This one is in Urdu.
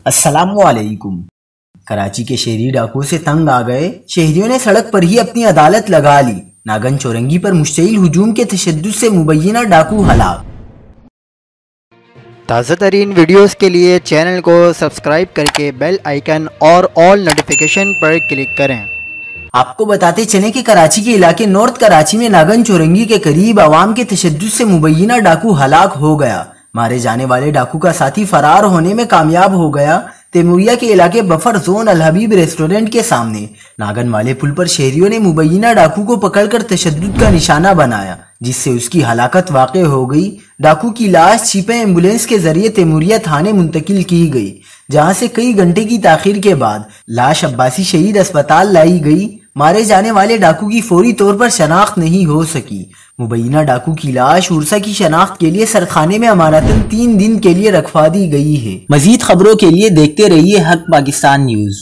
السلام علیکم۔ کراچی کے شہری ڈاکو سے تنگ آ گئے، شہریوں نے سڑک پر ہی اپنی عدالت لگا لی۔ ناگن چورنگی پر مشتعل ہجوم کے تشدد سے مبینہ ڈاکو ہلاک۔ تازہ ترین ویڈیوز کے لیے چینل کو سبسکرائب کر کے بیل آئیکن اور آل نوٹیفیکیشن پر کلک کریں۔ آپ کو بتاتے چلیں کہ کراچی کے علاقے نارتھ کراچی میں ناگن چورنگی کے قریب عوام کے تشدد سے مبینہ ڈاکو ہلاک ہو گیا۔ مارے جانے والے ڈاکو کا ساتھی فرار ہونے میں کامیاب ہو گیا۔ تیموریہ کے علاقے بفر زون الحبیب ریسٹورنٹ کے سامنے ناگن والے پل پر شہریوں نے مبینہ ڈاکو کو پکڑ کر تشدد کا نشانہ بنایا، جس سے اس کی ہلاکت واقع ہو گئی۔ ڈاکو کی لاش چیپیں ایمبولینس کے ذریعے تیموریہ تھانے منتقل کی گئی، جہاں سے کئی گھنٹے کی تاخیر کے بعد لاش عباسی شہید اسپتال لائی گئی۔ مارے جانے والے ڈاکو کی فوری طور پر شناخت نہیں ہو سکی۔ مبینہ ڈاکو کی لاش عرصہ کی شناخت کے لیے سرخانے میں امانتاً 3 دن کے لیے رکھوا دی گئی ہے۔ مزید خبروں کے لیے دیکھتے رہیے حق پاکستان نیوز۔